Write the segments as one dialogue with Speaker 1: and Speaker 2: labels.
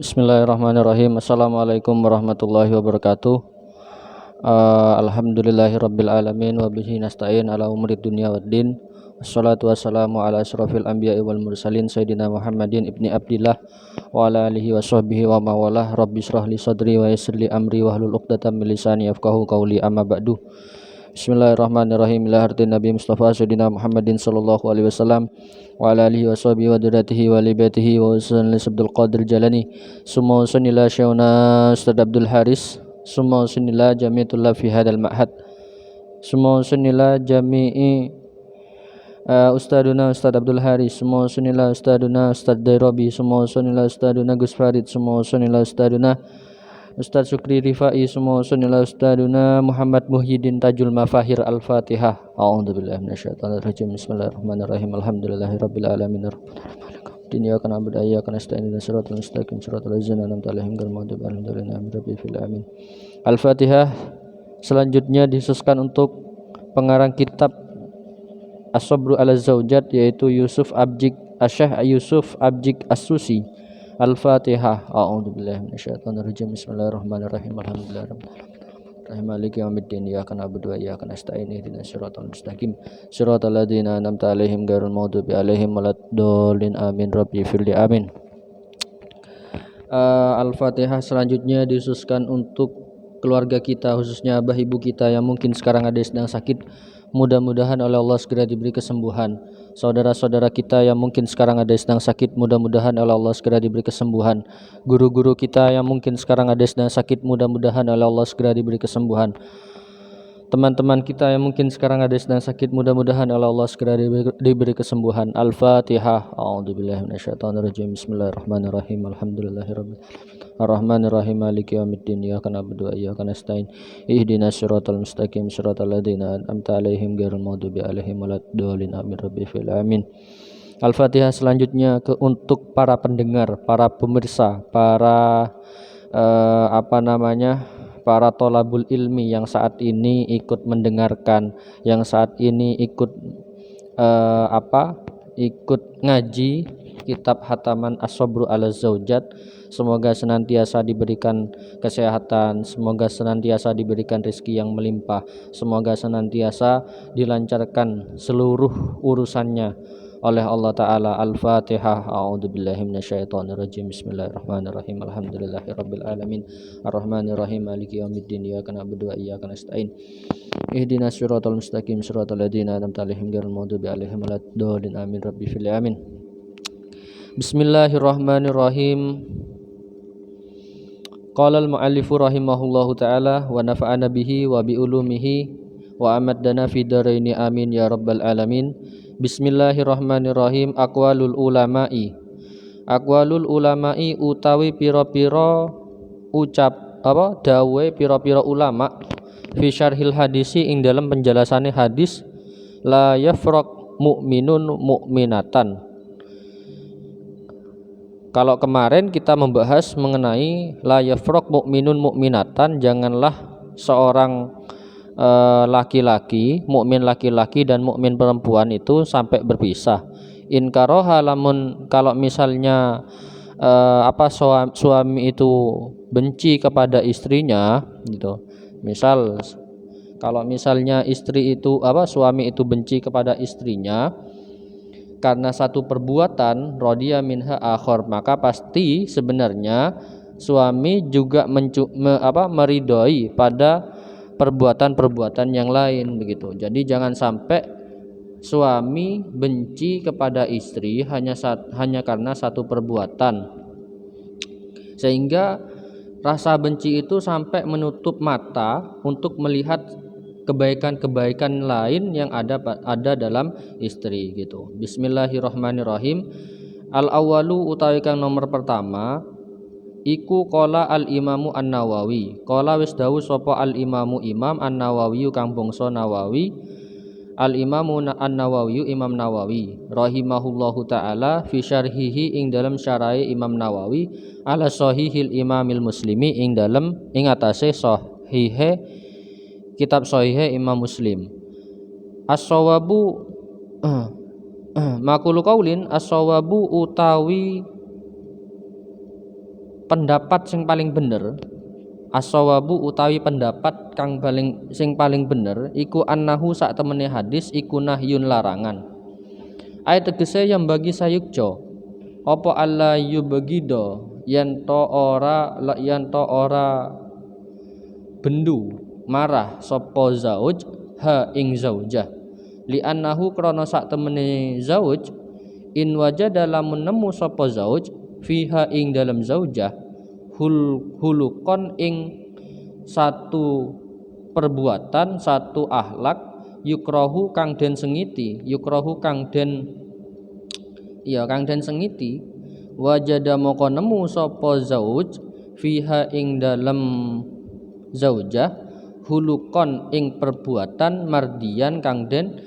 Speaker 1: Bismillahirrahmanirrahim. Assalamualaikum warahmatullahi wabarakatuh. Alhamdulillahirabbil alamin wa bihi nasta'in ala umuri dunya waddin. Wassalatu wassalamu ala asrofil anbiya'i wal mursalin sayyidina Muhammadin ibni Abdillah wa ala alihi wa sahbihi wa mawalah. Rabbi shrah li sadri wa yassir li amri wa hlul 'uqdatam min lisani yafqahu qawli, amma ba'du. Bismillahirrahmanirrahim. Ila hartin Nabi Mustafa sayyidina Muhammadin sallallahu alaihi wasallam wa ala alihi wa sahbihi wa dzurriyyatihi wa li baitihi wa usul Abdul Qadir Jalani. Summa sunila syauna Ustaz Abdul Haris. Summa sunila jami'atullah fi hadal ma'had. Summa sunila jami'i Ustaduna Ustaz Abdul Haris. Summa sunila Ustaduna Ustaz Dairobi. Summa sunila Ustaduna Gus Farid. Summa sunila Ustaduna Ustaz Syukri Rifai. Summa sunila Ustaduna Muhammad Muhyiddin Tajul Mafahir. Al-Fatihah. A'udzubillahi minasyaitonir rajim. Bismillahirrahmanirrahim. Alhamdulillahirabbil alamin. Iyyaka na'budu wa iyyaka nasta'in. Ihdinas siratal mustaqim siratal ladzina an'amta 'alaihim ghairil maghdubi 'alaihim waladdallin. Al-Fatihah. Selanjutnya dikhususkan untuk pengarang kitab As-Sabru 'ala Zaujat, yaitu Yusuf Abjik Asyah Yusuf Abjik As-Susi. Al-Fatihah. A'udzubillahi minasyaitonir rajim. Bismillahirrahmanirrahim. Alhamdulillahirabbil maliki yaumiddin. Iyyaka na'budu wa iyyaka nasta'in. Ihdinas siratal mustaqim siratal ladzina an'amta 'alaihim ghairil maghdubi 'alaihim waladdallin. Amin. Rabbi firli amin. Al-Fatihah selanjutnya dikhususkan untuk keluarga kita, khususnya abah ibu kita yang mungkin sekarang ada yang sedang sakit. Mudah-mudahan oleh Allah segera diberi kesembuhan. Saudara-saudara kita yang mungkin sekarang ada yang sedang sakit, mudah-mudahan oleh Allah segera diberi kesembuhan. Guru-guru kita yang mungkin sekarang ada yang sedang sakit, mudah-mudahan oleh Allah segera diberi kesembuhan. Teman-teman kita yang mungkin sekarang ada yang sedang sakit, mudah-mudahan oleh Allah segera diberi kesembuhan. Al-Fatihah. A'udzubillahi minasyaitonirrajim. Bismillahirrahmanirrahim. Alhamdulillahirabbil alamin. Arrahmanirrahim. Maliki yaumiddin. Iyyaka na'budu wa iyyaka nasta'in. Ihdinas siratal mustaqim siratal ladzina an'amta 'alaihim ghairil maghdubi 'alaihim waladdallin. Amin. Rabbi fil amin. Al-Fatihah selanjutnya untuk para pendengar, para pemirsa, para para tholabul ilmi yang saat ini ikut mendengarkan, yang saat ini ikut ikut ngaji kitab hataman As-Sabru 'ala Zaujat. Semoga senantiasa diberikan kesehatan, semoga senantiasa diberikan rezeki yang melimpah, semoga senantiasa dilancarkan seluruh urusannya oleh Allah Ta'ala. Al-Fatihah. A'udzubillahi minasyaitonirrajim. Bismillahirrahmanirrahim. Alhamdulillahirabbil alamin. Arrahmanirrahim. Maliki yaumiddin. Iyyaka na'budu wa iyyaka nasta'in. Ihdinas siratal mustaqim siratal ladzina an'amta 'alaihim ghairil maghdubi 'alaihim waladdallin. Amin. Rabbi fil amin. Bismillahirrahmanirrahim. Qala al-mu'allifu rahimahullahu ta'ala wa nafa'ana bihi wa bi ulumihi wa amaddana fi dharaini amin ya rabbal alamin. Bismillahirrahmanirrahim. Aqwalul ulama'i. Aqwalul ulama'i utawi pira-pira dawe pira-pira ulama fi syarhil hadisi ing dalam penjelasane hadis. La yafraq mu'minun mu'minatan. Kalau kemarin kita membahas mengenai la yafraq mu'minun mu'minatan, janganlah seorang laki-laki, mukmin laki-laki dan mukmin perempuan itu sampai berpisah. In karoha, lamun kalau misalnya suami itu benci kepada istrinya gitu. Misal kalau misalnya suami itu benci kepada istrinya karena satu perbuatan, radiya minha akhar, maka pasti sebenarnya suami juga meridhoi pada perbuatan-perbuatan yang lain begitu. Jadi jangan sampai suami benci kepada istri hanya karena satu perbuatan, sehingga rasa benci itu sampai menutup mata untuk melihat kebaikan-kebaikan lain yang ada dalam istri gitu. Bismillahirrahmanirrahim. Al-awwalu utawi kang nomor pertama iku qala al-imamu an-Nawawi. Qala wis dawuh sapa al-imamu Imam an-Nawawi kang bangsa Nawawi. Al-imamu an-Nawawi Imam Nawawi rahimahullahu taala fi syarhihi ing dalam syarahe Imam Nawawi ala sahihil imamil muslimi ing dalam ing atase sahihe kitab sahihe Imam Muslim. As-sawabu makulu qaulin as-sawabu utawi pendapat sing paling bener, as-shawabu utawi pendapat kang paling bener iku annahu sak temene hadis iku nahyun larangan. Ayat tegese yang bagi sayukjo apa alla yubgido yen to ora bendu marah sapa zauj ha ing zaujah li annahu krana sak temene zauj in wajada lamun nemu sapa zauj fiha ing dalam zaujah hulukon ing satu perbuatan, satu akhlak yukrohu kang den sengiti, kang den sengiti wajada moko nemu sapa zauj fiha ing dalam zaujah hulukon ing perbuatan mardian kang den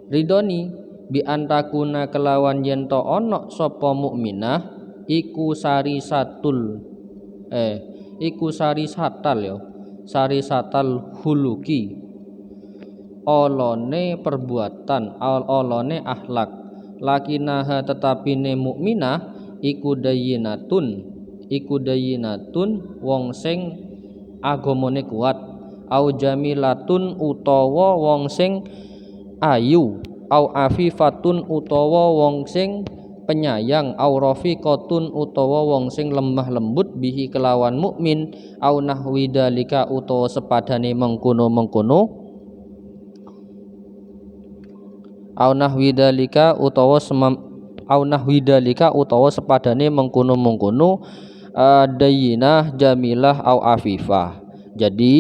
Speaker 1: ridoni bi antakuna kelawan yen to ana sapa mukminah iku sari satal huluki olone perbuatan olone akhlak lakinaha tetapine mukminah iku dayinatun wong sing agamane kuat au jamilatun utawa wong sing ayu au afifatun utawa wong sing penyayang au rafiqatun utawa wong sing lemah lembut bihi kelawan mukmin au nahwi dalika utawa sepadane mengkono-mengkono au nahwi dalika utawa sepadane mengkono-mengkono dayinah jamilah au afifah. Jadi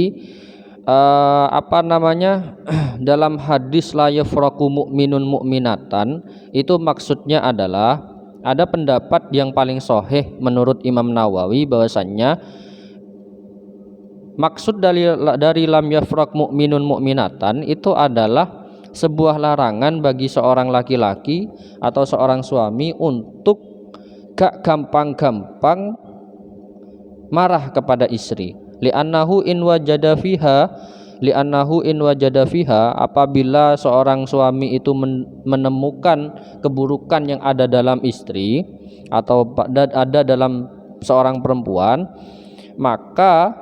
Speaker 1: dalam hadis la yafraqu mu'minun mu'minatan itu maksudnya adalah ada pendapat yang paling sahih menurut Imam Nawawi bahwasannya maksud dari lam yafraq mu'minun mu'minatan itu adalah sebuah larangan bagi seorang laki-laki atau seorang suami untuk gak gampang-gampang marah kepada istri. Li'annahu in wajada fiha apabila seorang suami itu menemukan keburukan yang ada dalam istri atau ada dalam seorang perempuan, maka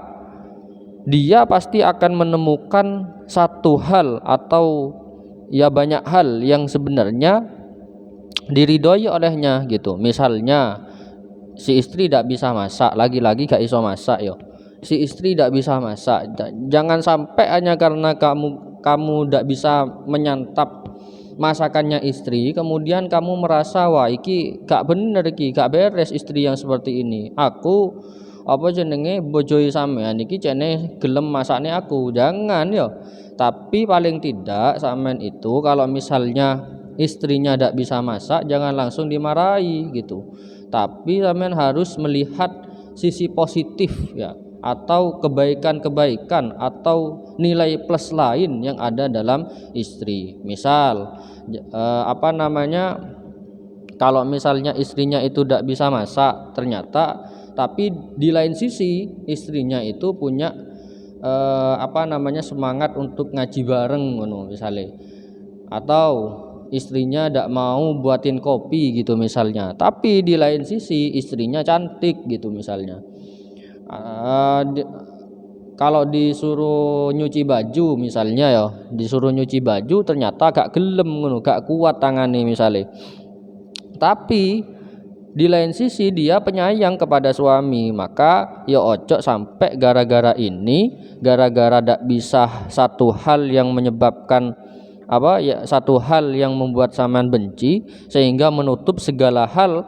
Speaker 1: dia pasti akan menemukan satu hal atau ya banyak hal yang sebenarnya diridhoi olehnya gitu. Misalnya si istri tidak bisa masak, lagi-lagi gak iso masak yo. Si istri tidak bisa masak, jangan sampai hanya karena kamu tidak bisa menyantap masakannya istri, kemudian kamu merasa wah iki gak bener iki, gak beres istri yang seperti ini. Aku apa jenenge bojoi sampean iki jane gelem masakne aku. Jangan yo. Tapi paling tidak sampean itu kalau misalnya istrinya tidak bisa masak, jangan langsung dimarahi gitu. Tapi sampean harus melihat sisi positif ya, atau kebaikan-kebaikan atau nilai plus lain yang ada dalam istri. Misal kalau misalnya istrinya itu tidak bisa masak ternyata, tapi di lain sisi istrinya itu punya semangat untuk ngaji bareng ngono misalnya, atau istrinya tidak mau buatin kopi gitu misalnya, tapi di lain sisi istrinya cantik gitu misalnya. Kalau disuruh nyuci baju misalnya ya, disuruh nyuci baju ternyata gak gelem ngono, gak kuat tangane misalnya. Tapi di lain sisi dia penyayang kepada suami, maka ya ojo sampai gara-gara ndak bisa satu hal yang menyebabkan satu hal yang membuat sampean benci sehingga menutup segala hal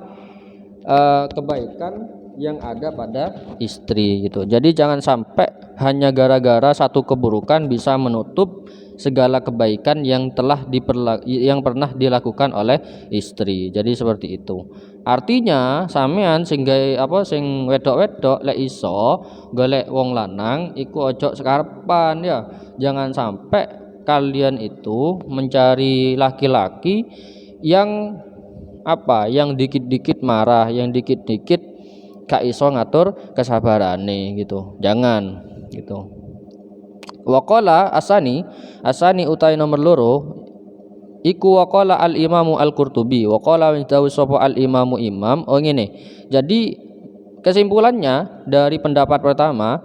Speaker 1: kebaikan yang ada pada istri gitu. Jadi jangan sampai hanya gara-gara satu keburukan bisa menutup segala kebaikan yang pernah dilakukan oleh istri. Jadi seperti itu. Artinya sampean sing wedok-wedok lek iso golek wong lanang iku ojo sekarepan ya. Jangan sampai kalian itu mencari laki-laki yang dikit-dikit marah, yang dikit-dikit gak iso ngatur kesabarane gitu. Jangan gitu. Waqala asani utai nomor loro iku waqala al imamu al Qurtubi waqala wa sapa al imamu imam ngene. Jadi kesimpulannya dari pendapat pertama,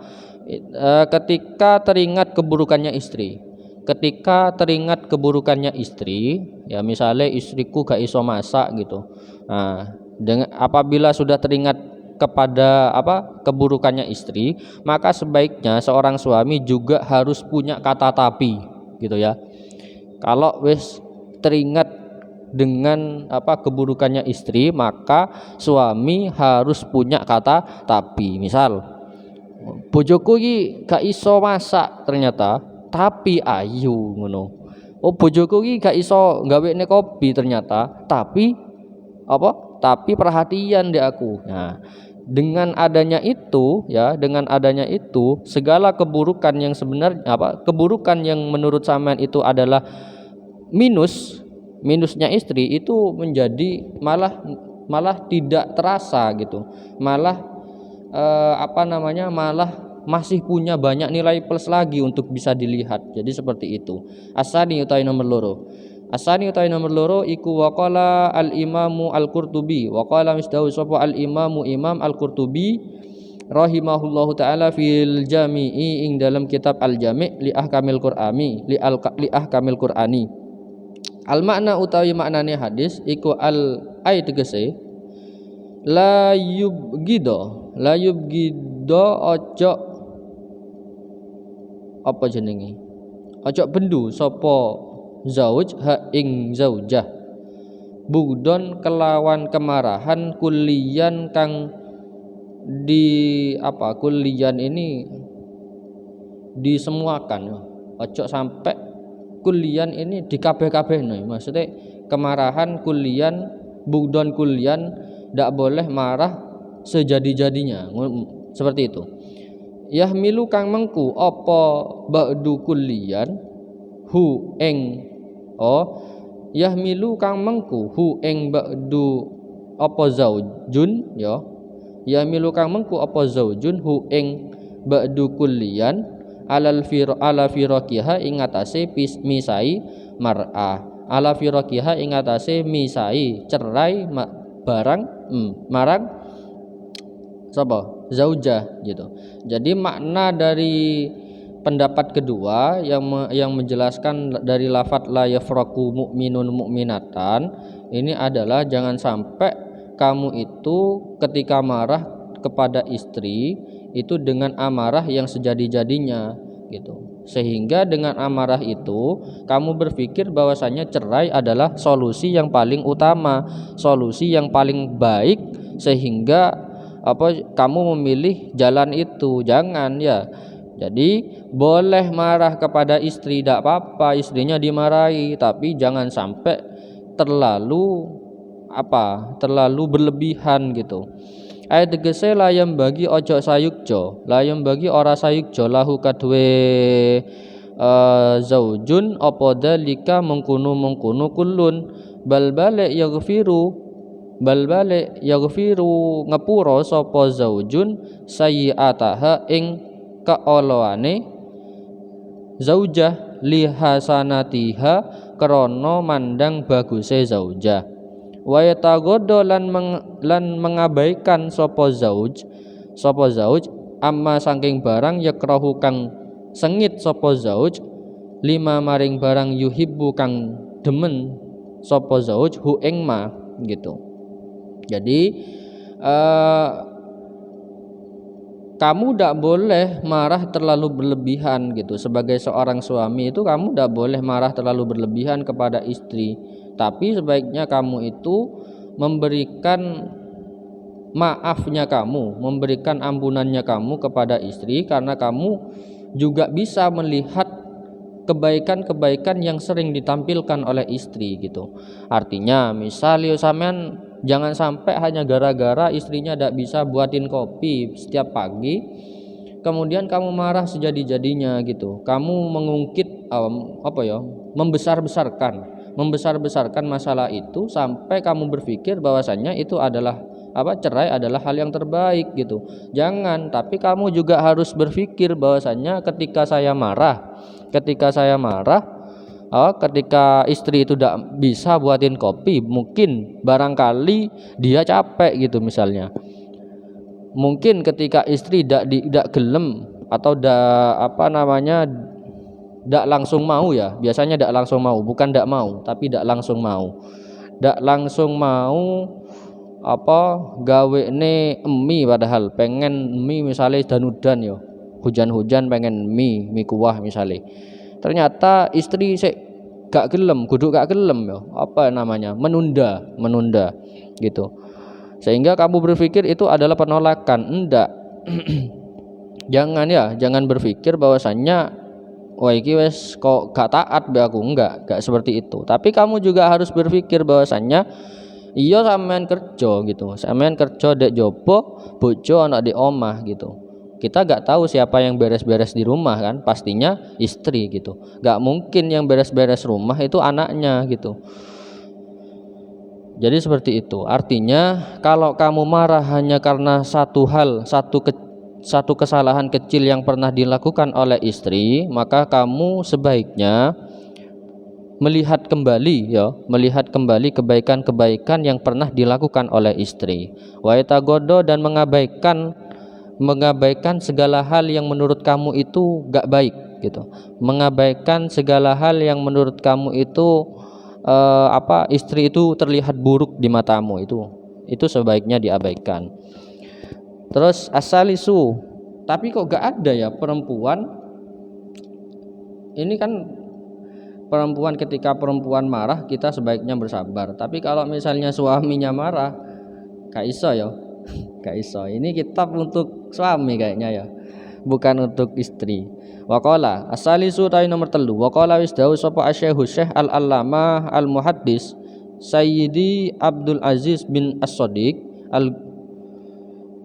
Speaker 1: ketika teringat keburukannya istri, ya misalnya istriku gak iso masak gitu. Nah, apabila sudah teringat kepada keburukannya istri, maka sebaiknya seorang suami juga harus punya kata tapi gitu ya. Kalau wis teringat dengan keburukannya istri, maka suami harus punya kata tapi. Misal, bojoku iki gak iso masak ternyata, tapi ayu ngono. Oh, bojoku iki gak iso gawekne kopi ternyata, tapi tapi perhatian di aku. Nah, dengan adanya itu segala keburukan yang sebenarnya keburukan yang menurut sampean itu adalah minusnya istri itu menjadi malah tidak terasa gitu. Malah malah masih punya banyak nilai plus lagi untuk bisa dilihat. Jadi seperti itu. Asani utawi nomor loro iku waqala al-imamu al-Qurtubi, waqala misdahu sapa al-imamu Imam al-Qurtubi rahimahullahu taala fil jami'i ing dalam kitab al-jami' li ahkamil qur'ani. Al makna utawi maknane hadis iku al ay tegese la yubgido ojo bendu sapa zauj ha ing zaujah bugdon kelawan kemarahan kulian kang kulian ini disemuakan. Ojo sampai kulian ini dikabeh-kabehno, maksudnya kemarahan kulian bugdon kulian ndak boleh marah sejadi-jadinya, seperti itu. Yahmilu kang mengku apa ba'du kulian hu ing yahmilu kang mengku hu ing ba'du apa zaujun ya. Yahmilu kang mengku apa zaujun hu ing ba'du kulian ala firaqiha ing atase misai mar'ah, ala firaqiha ing atase misai cerai barang marang sapa zaujah gitu. Jadi makna dari pendapat kedua yang menjelaskan dari lafadz la yafraqu mu'minun mu'minatan ini adalah jangan sampai kamu itu ketika marah kepada istri itu dengan amarah yang sejadi-jadinya gitu. Sehingga dengan amarah itu kamu berpikir bahwasanya cerai adalah solusi yang paling utama, solusi yang paling baik, sehingga kamu memilih jalan itu. Jangan ya. Jadi boleh marah kepada istri, tidak apa-apa istrinya dimarahi, tapi jangan sampai terlalu berlebihan gitu. Ayat tegese layam bagi ojo sayukjo, layam bagi ora sayukjo lahu kadwe zaujun apa dalika mengkunu kulun bal balik yaghfiru ngepuro sapa zaujun sayyi'ataha ing kaoloane zaujah lihasanatiha krana mandang baguse zaujah. Wa yatagoddo lan mengabaikan sapa zauj amma saking barang yakrahu kang sengit sapa zauj lima maring barang yuhibbu kang demen sapa zauj hu ing ma gitu. Jadi kamu tidak boleh marah terlalu berlebihan gitu. Sebagai seorang suami itu kamu tidak boleh marah terlalu berlebihan kepada istri. Tapi sebaiknya kamu itu memberikan maafnya kamu, memberikan ampunannya kamu kepada istri, karena kamu juga bisa melihat kebaikan-kebaikan yang sering ditampilkan oleh istri gitu. Artinya misalnya sampean jangan sampai hanya gara-gara istrinya tidak bisa buatin kopi setiap pagi, kemudian kamu marah sejadi-jadinya gitu. Kamu mengungkit membesar-besarkan masalah itu sampai kamu berpikir bahwasannya itu adalah cerai adalah hal yang terbaik gitu. Jangan, tapi kamu juga harus berpikir bahwasannya ketika ketika istri itu tidak bisa buatin kopi, mungkin barangkali dia capek gitu misalnya. Mungkin ketika istri tidak gelem atau tidak langsung mau ya, biasanya tidak langsung mau, bukan tidak mau tapi tidak langsung mau, tidak langsung mau gawe ne mie, padahal pengen mie misalnya dan yo hujan-hujan pengen mie kuah misalnya, ternyata istri gak gelem, gak gelem yo menunda gitu, sehingga kamu berpikir itu adalah penolakan. Enggak. Jangan berpikir bahwasannya wah iki wes kok gak taat be aku, enggak seperti itu. Tapi kamu juga harus berpikir bahwasannya iya sampean kerja gitu. Sampean kerja dek jopo, bojo anak di omah gitu. Kita gak tahu siapa yang beres-beres di rumah kan, pastinya istri gitu. Gak mungkin yang beres-beres rumah itu anaknya gitu. Jadi seperti itu. Artinya kalau kamu marah hanya karena satu hal, satu kesalahan kecil yang pernah dilakukan oleh istri, maka kamu sebaiknya melihat kembali kebaikan-kebaikan yang pernah dilakukan oleh istri. Wa itagodo, dan mengabaikan segala hal yang menurut kamu itu gak baik gitu. Mengabaikan segala hal yang menurut kamu itu istri itu terlihat buruk di matamu, itu sebaiknya diabaikan. Terus asalisu, tapi kok gak ada ya perempuan ini kan, perempuan ketika perempuan marah kita sebaiknya bersabar, tapi kalau misalnya suaminya marah gak iso ya gak iso. Ini kitab untuk suami kayaknya ya, bukan untuk istri. Waqala asalisu ta'i nomor 3, waqala wis dawuh sapa Syekh al-Allamah al-Muhaddis Sayyidi Abdul Aziz bin As-Sadiq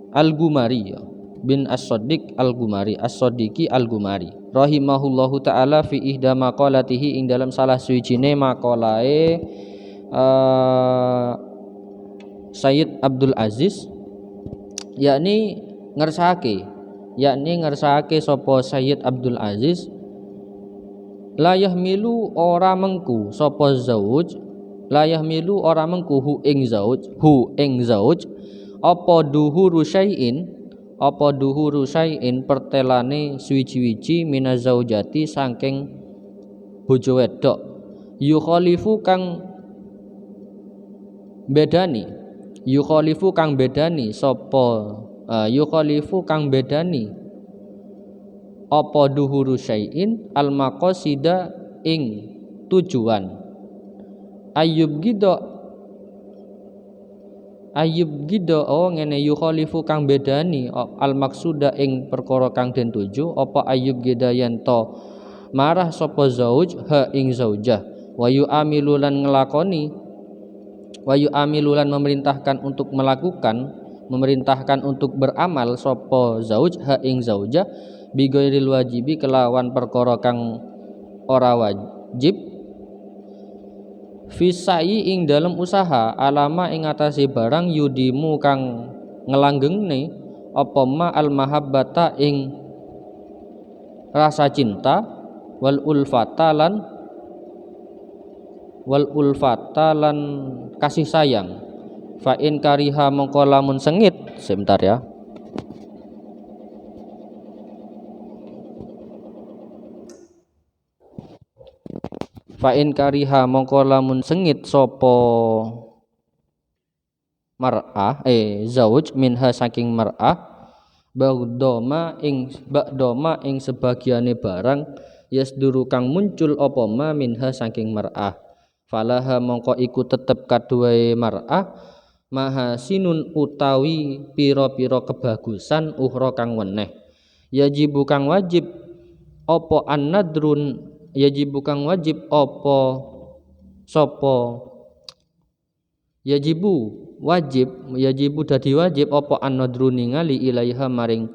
Speaker 1: Al-Gumari bin As-Sadiq Al-Gumari As-Sadiqi Al-Gumari rahimahullahu taala fi ihda maqalatihi, ing dalam salah suwijine makalae Sayyid Abdul Aziz, yakni ngersake sapa Sayyid Abdul Aziz la yahmilu ora mengku sapa zauj, la yahmilu ora mengku hu ing zauj apa duhuru syai'in pertelane suwiji-wiji minazaujati saking bojo wedok, yukhalifu kang bedani apa duhuru syai'in al maqasida ing tujuan, ayub gido ngene yukhalifu kang bedani al maksuda ing perkara kang den tuju, apa ayub gida yen to marah sapa zauj ha ing zaujah, wa yu'amilulan memerintahkan untuk beramal sapa zauj ha ing zaujah bi ghairil wajibi kelawan perkara kang ora wajib, fisai ing dalam usaha alama ing atase barang yudimu kang ngelanggengne apa ma al mahabbata ing rasa cinta wal ulfata lan kasih sayang. Fa in kariha mongko lamun sengit, sebentar ya. Fa in kariha mongko lamun sengit sapa mar'ah zauj minha saking mar'ah ba'doma ing sebagiane barang yasduru kang muncul apa ma minha saking mar'ah, falaha mongko iku tetep kaduwe mar'ah mahasinun utawi pira-pira kebagusan uhra kang weneh, yajibu kang wajib apa annadrun yajibu kang wajib apa sapa yajibu dadi wajib apa annadru ningali ilaiha maring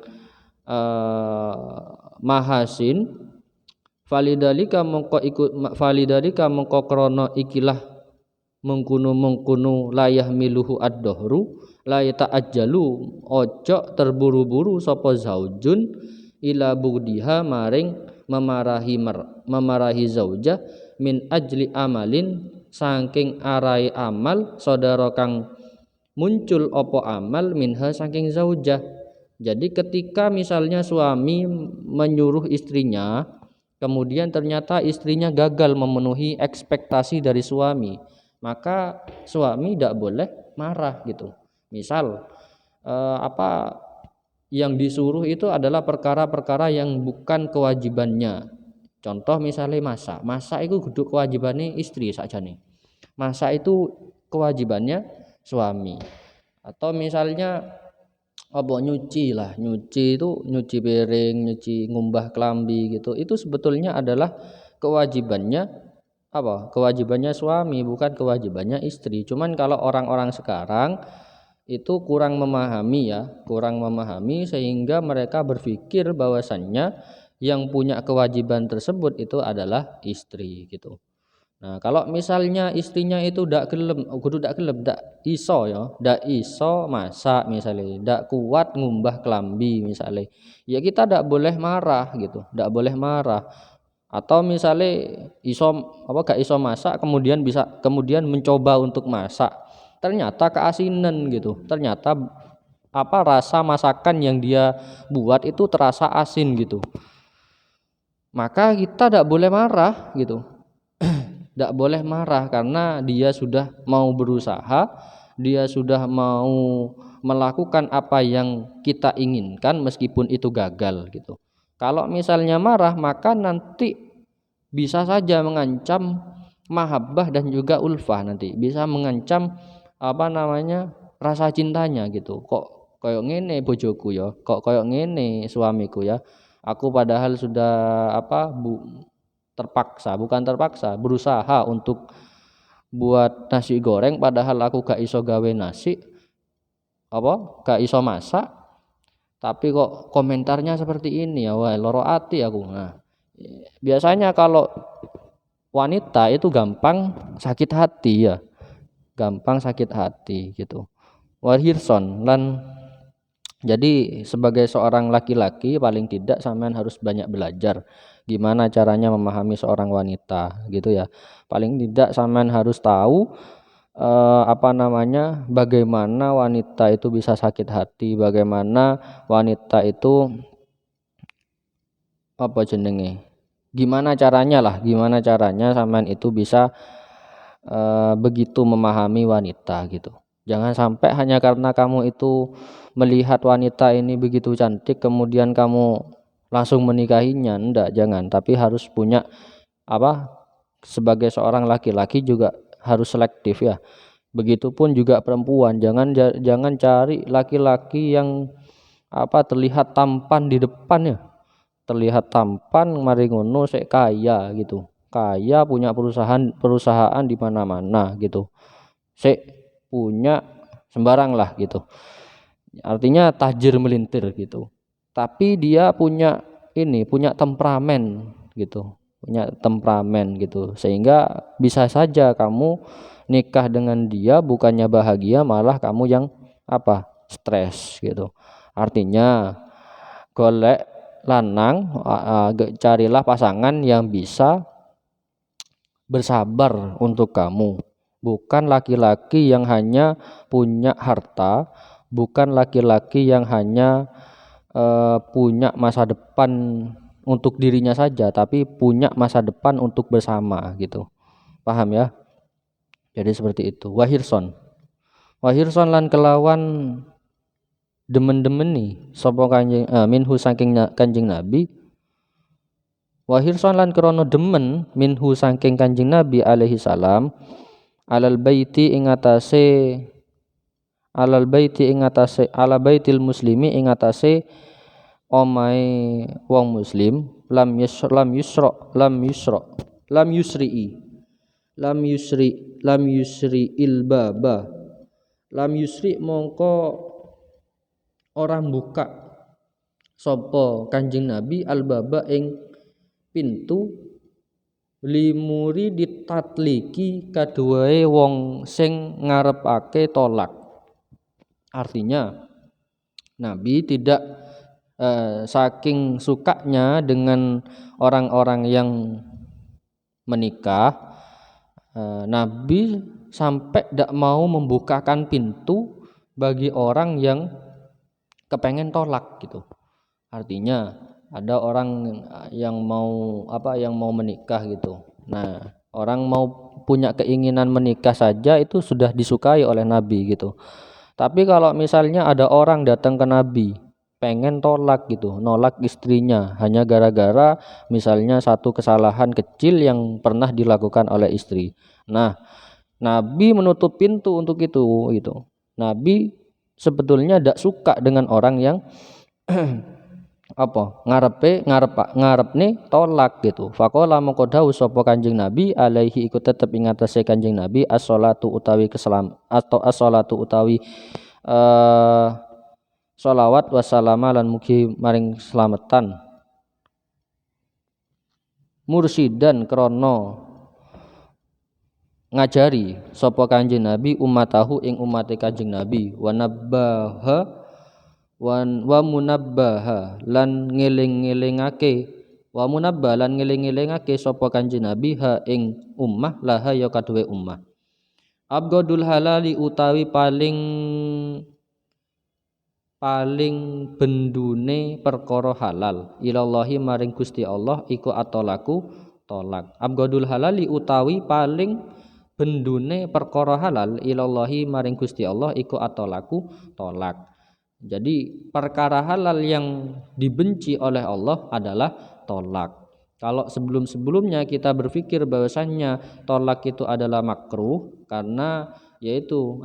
Speaker 1: mahasin, falidalika mongko krana ikilah mengkunu layah miluhu ad-dahru la ta'ajjalu ojo terburu-buru sapa zaujun ila bughdiha maring memarahi zaujah min ajli amalin saking arai amal saudara kang muncul apa amal minha saking zaujah, Jadi ketika misalnya suami menyuruh istrinya, kemudian ternyata istrinya gagal memenuhi ekspektasi dari suami, maka suami tidak boleh marah gitu. Misal apa yang disuruh itu adalah perkara-perkara yang bukan kewajibannya. Contoh misalnya masak itu kudu kewajibannya istri saja nih. Masak itu kewajibannya suami. Atau misalnya apa nyuci itu nyuci piring, nyuci ngumbah kelambi gitu. Itu sebetulnya adalah kewajibannya kewajibannya suami, bukan kewajibannya istri. Cuman kalau orang-orang sekarang itu kurang memahami sehingga mereka berpikir bahwasannya yang punya kewajiban tersebut itu adalah istri gitu. Nah, kalau misalnya istrinya itu ndak gelem, kudu ndak gelem, ndak iso ya, ndak iso masak misalnya, ndak kuat ngumbah kelambi misalnya. Ya kita ndak boleh marah gitu, ndak boleh marah. Atau misalnya gak iso masak kemudian mencoba untuk masak. Ternyata keasinan gitu. Ternyata rasa masakan yang dia buat itu terasa asin gitu. Maka kita ndak boleh marah gitu. Tidak boleh marah karena dia sudah mau berusaha, dia sudah mau melakukan apa yang kita inginkan meskipun itu gagal gitu. Kalau misalnya marah maka nanti bisa saja mengancam mahabbah dan juga ulfah, nanti bisa mengancam rasa cintanya gitu. Kok koyok ngene bojoku ya, kok koyok ngene suamiku ya. Aku padahal sudah bukan terpaksa, berusaha untuk buat nasi goreng padahal aku gak iso gawe nasi, gak iso masak, tapi kok komentarnya seperti ini ya, wah loro ati aku. Nah, biasanya kalau wanita itu gampang sakit hati ya, gampang sakit hati gitu. Wahirson lan jadi sebagai seorang laki-laki paling tidak sampean harus banyak belajar gimana caranya memahami seorang wanita gitu ya. Paling tidak sampean harus tahu bagaimana wanita itu bisa sakit hati, bagaimana wanita itu gimana caranya sampean itu bisa begitu memahami wanita gitu. Jangan sampai hanya karena kamu itu melihat wanita ini begitu cantik kemudian kamu langsung menikahinya, jangan, tapi harus punya sebagai seorang laki-laki juga harus selektif ya. Begitupun juga perempuan, jangan cari laki-laki yang terlihat tampan di depan ya. Terlihat tampan mari ngono sik kaya gitu. Kaya punya perusahaan di mana-mana gitu. Sik punya sembarang lah gitu. Artinya tajir melintir gitu. Tapi dia punya temperamen gitu. Punya temperamen gitu. Sehingga bisa saja kamu nikah dengan dia bukannya bahagia, malah kamu yang stres gitu. Artinya golek lanang, carilah pasangan yang bisa bersabar untuk kamu, bukan laki-laki yang hanya punya harta, bukan laki-laki yang hanya punya masa depan untuk dirinya saja, tapi punya masa depan untuk bersama gitu. Paham ya? Jadi seperti itu. Wahirson lan kelawan demen-demeni sapa kanjeng minhu saking kanjeng Nabi. Wahirson lan krana demen minhu saking kanjeng Nabi alaihi salam ala baitil muslimi ing atase omahe wong muslim lam yusri mongko orang buka sapa kanjeng Nabi albaba ing pintu limuri ditatliki kaduwe wong sing ngarepake tolak. Artinya Nabi tidak saking sukanya dengan orang-orang yang menikah, Nabi sampai tidak mau membukakan pintu bagi orang yang kepengen tolak gitu. Artinya ada orang yang mau menikah gitu. Nah, orang mau punya keinginan menikah saja itu sudah disukai oleh Nabi gitu. Tapi kalau misalnya ada orang datang ke Nabi pengen tolak gitu, nolak istrinya hanya gara-gara misalnya satu kesalahan kecil yang pernah dilakukan oleh istri. Nah, Nabi menutup pintu untuk itu gitu. Nabi sebetulnya tidak suka dengan orang yang ngarep nih tolak gitu. Faqala mongko dawuh sapa Kanjeng Nabi alaihi iku tetep ing atase Kanjeng Nabi as-shalatu utawi keselam atau as-shalatu utawi sholawat wassalama lan mugi maring slametan mursidan krana ngajari sapa Kanjeng Nabi ummatahu ing umate Kanjeng Nabi wa munabbaha lan ngeling-elingake sapa Kanjeng Nabi ha ing ummah laha ya kaduwe ummah abgadul halali utawi paling bendune perkara halal ilallahi maring Gusti Allah iku atolaku tolak abgadul halali utawi paling bendune perkara halal ilallahi maring Gusti Allah iku atolaku tolak. Jadi perkara halal yang dibenci oleh Allah adalah tolak. Kalau sebelum-sebelumnya kita berpikir bahwasannya tolak itu adalah makruh karena yaitu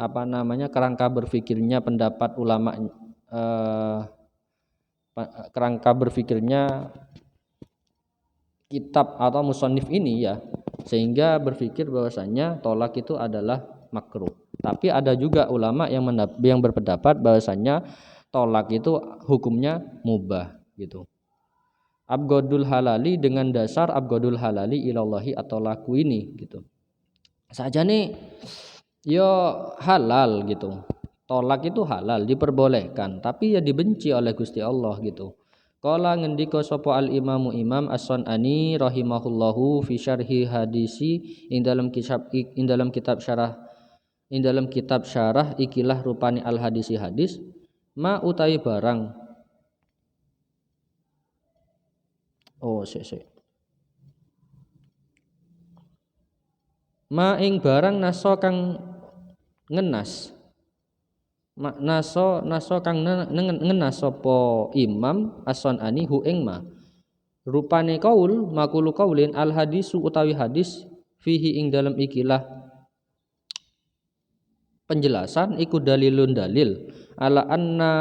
Speaker 1: kerangka berpikirnya pendapat ulama kerangka berpikirnya kitab atau musannif ini ya, sehingga berpikir bahwasannya tolak itu adalah makruh. Tapi ada juga ulama yang berpendapat bahwasannya tolak itu hukumnya mubah gitu. Abgadul halali dengan dasar abgadul halali ilallahi atau laku ini gitu. Saja nih yo halal gitu. Tolak itu halal diperbolehkan, tapi ya dibenci oleh Gusti Allah gitu. Qala ngendika sapa al imamu Imam As-Sunani rahimahullahu fi syarhi hadisi ing dalam kitab syarah ikilah rupani al hadisi hadis ma utawi barang ma ing barang naso kang ngenas naso kang ngenas sapa Imam As-Sunani hu ing ma rupane kaul makulu kaulin al hadisu utawi hadis fihi ing dalam ikilah penjelasan iku dalilun dalil ala anna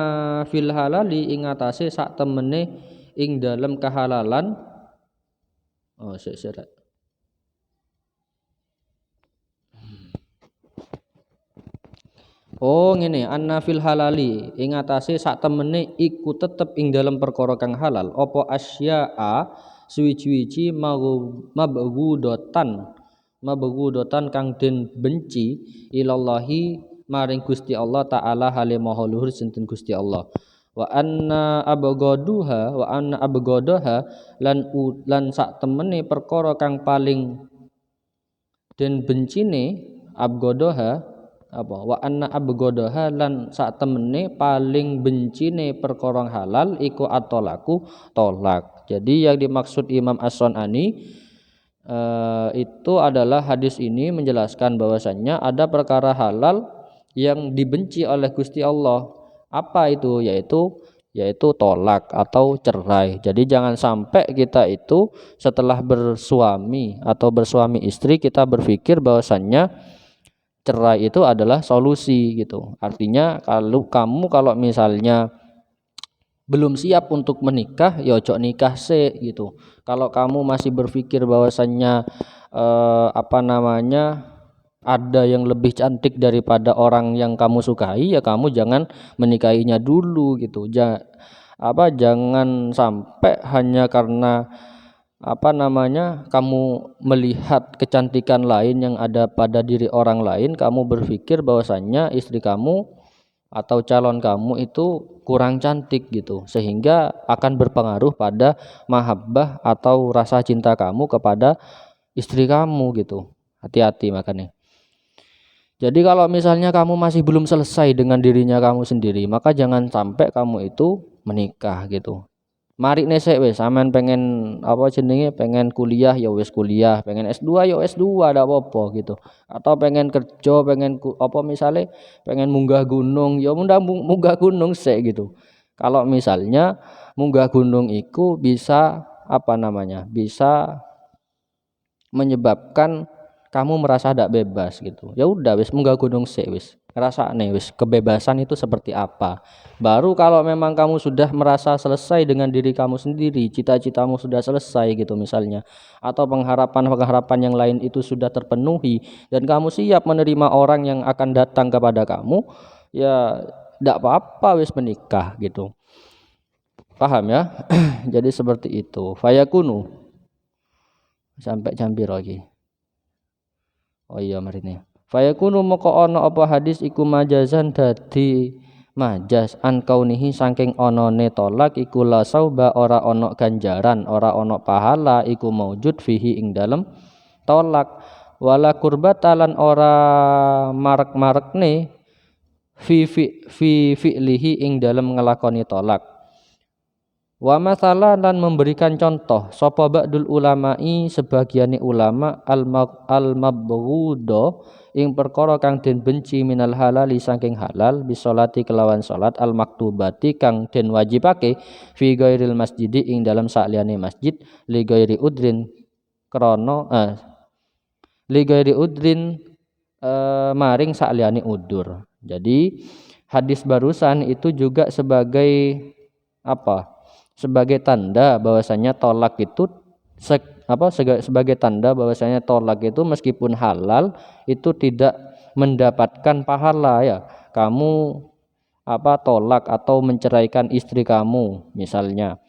Speaker 1: fil halali ing atase sak temene ing dalam kehalalan ngene anna fil halali ing atase sak temene iku tetep ing dalam perkara kang halal apa asya'a suwi-wiji mabghudotan kang den benci ilallahi maring Gusti Allah taala hale maha luhur sinten Gusti Allah wa anna abghadaha lan sak temene perkara kang paling den bencine abghadaha wa anna abghadaha lan sak temene paling bencine perkara halal iku atolaku tolak. Jadi yang dimaksud Imam As-Sunani itu adalah hadis ini menjelaskan bahwasannya ada perkara halal yang dibenci oleh Gusti Allah. Apa itu? Yaitu tolak atau cerai. Jadi jangan sampai kita itu setelah bersuami atau bersuami istri kita berpikir bahwasannya cerai itu adalah solusi gitu. Artinya kalau misalnya belum siap untuk menikah, ya ojo nikah sih gitu. Kalau kamu masih berpikir bahwasannya ada yang lebih cantik daripada orang yang kamu sukai, ya kamu jangan menikahinya dulu gitu. Jangan sampai hanya karena kamu melihat kecantikan lain yang ada pada diri orang lain, kamu berpikir bahwasannya istri kamu atau calon kamu itu kurang cantik gitu, sehingga akan berpengaruh pada mahabbah atau rasa cinta kamu kepada istri kamu gitu. Hati-hati makanya. Jadi kalau misalnya kamu masih belum selesai dengan dirinya kamu sendiri, maka jangan sampai kamu itu menikah gitu. Mari nesek wis sampean pengen apa jenenge pengen kuliah ya wis kuliah, pengen S2 ya S2 ndak apa-apa gitu. Atau pengen kerja, pengen apa misale pengen munggah gunung ya munggah gunung sik gitu. Kalau misalnya munggah gunung itu bisa apa namanya? Bisa menyebabkan kamu merasa tidak bebas gitu. Ya udah wis munggah gunung sik wis. Ngrasakne wis kebebasan itu seperti apa. Baru kalau memang kamu sudah merasa selesai dengan diri kamu sendiri, cita-citamu sudah selesai gitu misalnya, atau pengharapan-pengharapan yang lain itu sudah terpenuhi dan kamu siap menerima orang yang akan datang kepada kamu, ya tidak apa-apa wis menikah gitu. Paham ya? Jadi seperti itu. Fayakunu sampai jam piro iki? Oh iya marine. Fayakunu moko ana apa hadis iku majazan dadi majas an kaunihi saking onone tolak iku la sauba ora ana ganjaran, ora ana pahala iku maujud fihi ing dalem tolak wala kurbatalan ora marek-marekne fi fi'lihi ing dalem ngelakoni tolak. Wa masalah dan memberikan contoh sapa ba'dul ulama'i sebagiane ulama al-mabghudha ing perkara kang den benci minal halali saking halal bisolati kelawan salat al maktubati kang den wajibake fi ghairil masjidi ing dalam sakliyane masjid li ghairi udrin krana li ghairi udrin maring sakliyane udur. Jadi hadis barusan itu juga sebagai apa? Sebagai tanda bahwasanya tolak itu sebagai tanda bahwasanya tolak itu meskipun halal itu tidak mendapatkan pahala ya. Kamu tolak atau menceraikan istri kamu misalnya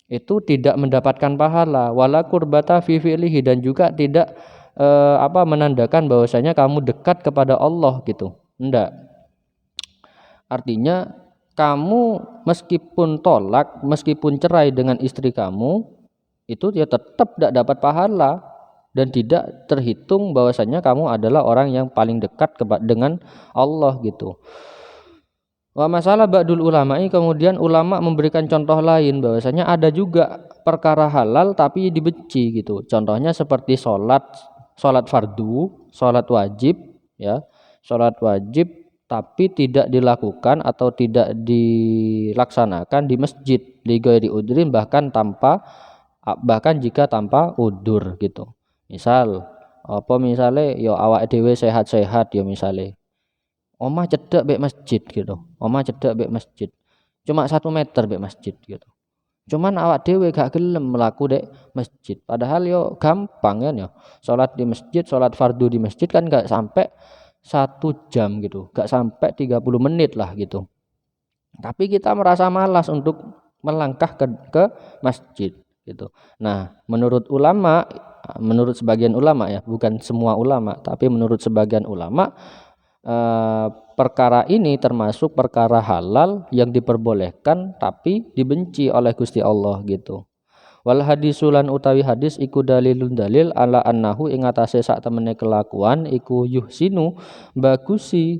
Speaker 1: itu tidak mendapatkan pahala wala kurbata fi fi'lihi dan juga tidak menandakan bahwasanya kamu dekat kepada Allah gitu. Enggak. Artinya kamu meskipun tolak, meskipun cerai dengan istri kamu, itu ya tetap tidak dapat pahala dan tidak terhitung bahwasanya kamu adalah orang yang paling dekat dengan Allah gitu. Wa masalah ba'dul ulama'i kemudian ulama memberikan contoh lain bahwasanya ada juga perkara halal tapi dibenci gitu. Contohnya seperti salat fardu, salat wajib ya. Salat wajib tapi tidak dilakukan atau tidak dilaksanakan di masjid li ghairi udrin bahkan jika tanpa udur gitu. Misal misale yo awake dhewe sehat-sehat yo misale omah cedek mbek masjid gitu. Omah cedek mbek masjid. Cuma 1 meter mbek masjid gitu. Cuman awak dhewe gak gelem mlaku dek masjid. Padahal yo gampang kan yo. Salat di masjid, salat fardu di masjid kan gak sampai 1 jam gitu. Gak sampai 30 menit lah gitu. Tapi kita merasa malas untuk melangkah ke masjid gitu. Nah, menurut sebagian ulama ya, bukan semua ulama, tapi menurut sebagian ulama perkara ini termasuk perkara halal yang diperbolehkan tapi dibenci oleh Gusti Allah gitu. Wal hadisulan utawi hadis iku dalilun dalil ala annahu ing atase sak temene kelakuan iku yuhsinu bagusi.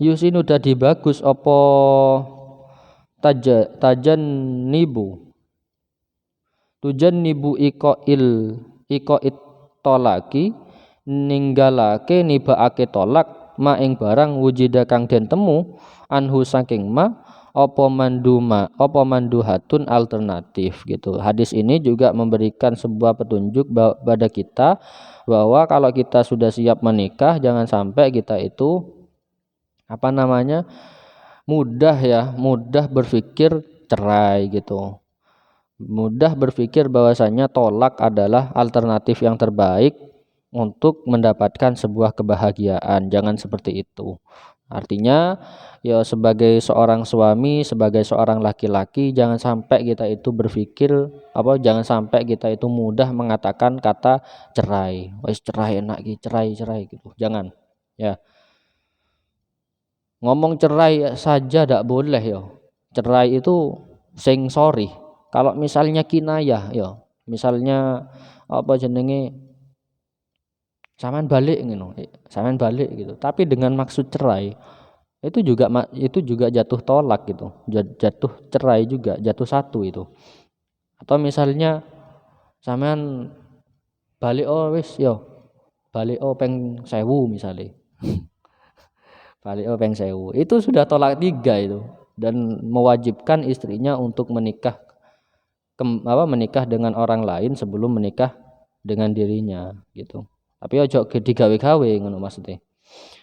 Speaker 1: Yuhsinu dadi bagus apa tajan nibu. Tujan nibu iko it tolaki ninggalake nibaake tolak ma ing barang wujida kang den temu anhu saking ma apa manduhatun alternatif gitu. Hadis ini juga memberikan sebuah petunjuk pada kita bahwa kalau kita sudah siap menikah jangan sampai kita itu mudah berpikir cerai gitu. Mudah berpikir bahwasanya tolak adalah alternatif yang terbaik untuk mendapatkan sebuah kebahagiaan. Jangan seperti itu. Artinya ya sebagai seorang suami, sebagai seorang laki-laki jangan sampai kita itu jangan sampai kita itu mudah mengatakan kata cerai. Wis cerai enak iki, cerai gitu. Jangan. Ya. Ngomong cerai saja tidak boleh ya. Cerai itu sing sorry. Kalau misalnya kinayah ya, misalnya sampean balik ngono, sampean balik gitu. Tapi dengan maksud cerai, itu juga jatuh tolak gitu. Jatuh cerai juga, jatuh satu itu. Atau misalnya sampean balik oh wis yo, balik oh peng 1000 misalnya. Balik oh peng 1000. Itu sudah tolak tiga itu dan mewajibkan istrinya untuk menikah dengan orang lain sebelum menikah dengan dirinya gitu. Tapi ojo digawe-gawe ngono maksudnya.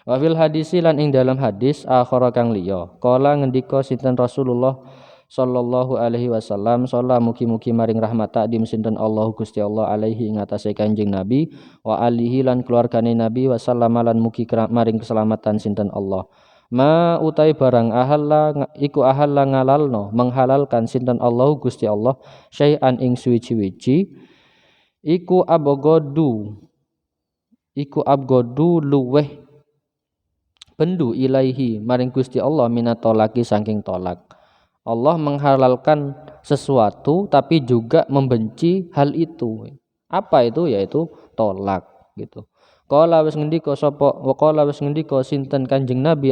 Speaker 1: Wa fil hadisi lan ing dalam hadis akhara kang liya. Kala ngendika sinten Rasulullah sallallahu alaihi wasallam, shalla mugi-mugi maring rahmat takdim sinten Allah Gusti Allah alaihi ing atase Kanjeng Nabi wa alihi lan keluargane Nabi wa sallama lan mugi maring keselamatan sinten Allah. Ma utai barang ahalla ngalalno menghalalkan sinten Allah Gusti Allah syai'an ing suwi-wiji iku abgodu luweh bendu ilaihi maring Gusti Allah minat tolaki saking tolak. Allah menghalalkan sesuatu tapi juga membenci hal itu. Apa itu? Yaitu tolak gitu. Qala wis ngendika sinten Kanjeng Nabi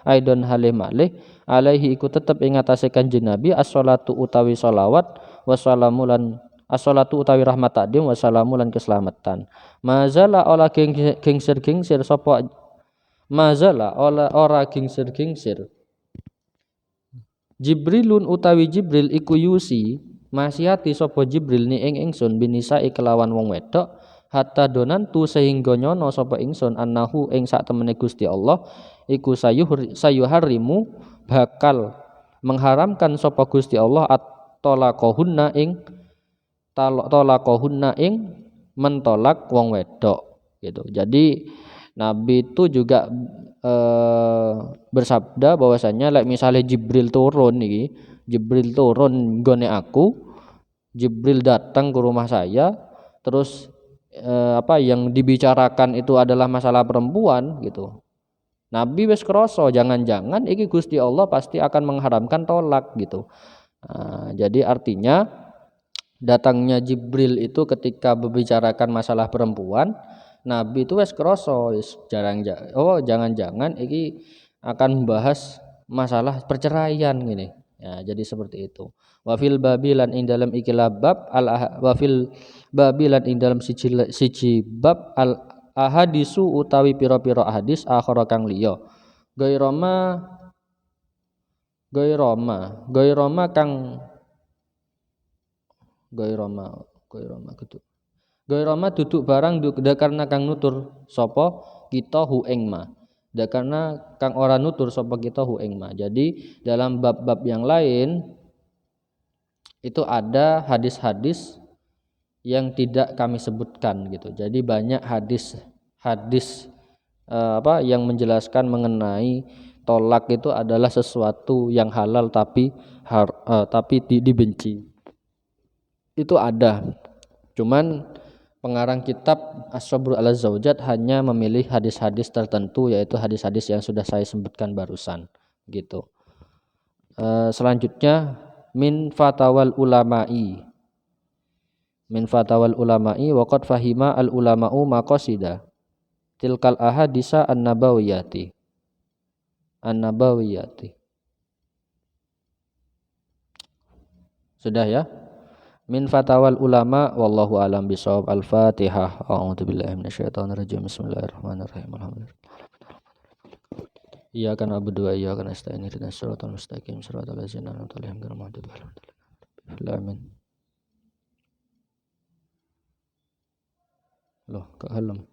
Speaker 1: aidon halih malih alaihi iku tetep ing atase Kanjeng Nabi as-shalatu utawi sholawat wassalamu lan as-shalatu utawi rahmat takdim wassalamu lan keselamatan. Mazala ola gingsir sapa mazala ora gingsir Jibrilun utawi Jibril iku yusi masihati sapa Jibril ni ing ingsun binisa kelawan wong wedok hatta donantu sehingga nyono sapa ingsun annahu ing sak temene Gusti Allah iku sayuharimu bakal mengharamkan sapa Gusti Allah at-talaqahunna ing mentolak wong wedok gitu. Jadi Nabi itu juga bersabda bahwasanya misalnya Jibril turun gone aku, Jibril datang ke rumah saya, terus yang dibicarakan itu adalah masalah perempuan gitu. Nabi wis krasa jangan-jangan iki Gusti Allah pasti akan mengharamkan tolak gitu. Jadi artinya datangnya Jibril itu ketika membicarakan masalah perempuan, Nabi itu wis krasa jangan-jangan iki akan membahas masalah perceraian gini. Ya, jadi seperti itu. Wa fil babilan ing dalam ikilah bab wa fil babilan ing dalam siji bab al ahadisu utawi pira-pira hadis akhara kang liya. Gairama kang gairama gitu. Gairama duduk barang karena kang nutur sapa kita hu ing ma. Karena kang ora nutur sapa kita hu ing ma. Jadi dalam bab-bab yang lain itu ada hadis-hadis yang tidak kami sebutkan gitu. Jadi banyak hadis yang menjelaskan mengenai tolak itu adalah sesuatu yang halal tapi dibenci. Itu ada. Cuman pengarang kitab As-Sabru 'ala Zaujat hanya memilih hadis-hadis tertentu, yaitu hadis-hadis yang sudah saya sebutkan barusan gitu. Selanjutnya min fatawal ulama'i wa qad fahima al ulama'u maqasida tilkal ahadisa an-nabawiyati sudah ya. Min fatawal ulama wallahu alam bisawab. Al-Fatihah. A'udzubillahi minasyaitonir rajim. Bismillahirrahmanirrahim. Alhamdulillah. Iyyaka na'budu wa iyyaka nasta'in. Ihdinas siratal mustaqim. Siratal ladzina an'amta 'alaihim ghairil maghdubi 'alaihim waladdallin. Amin. Loh, ke helm.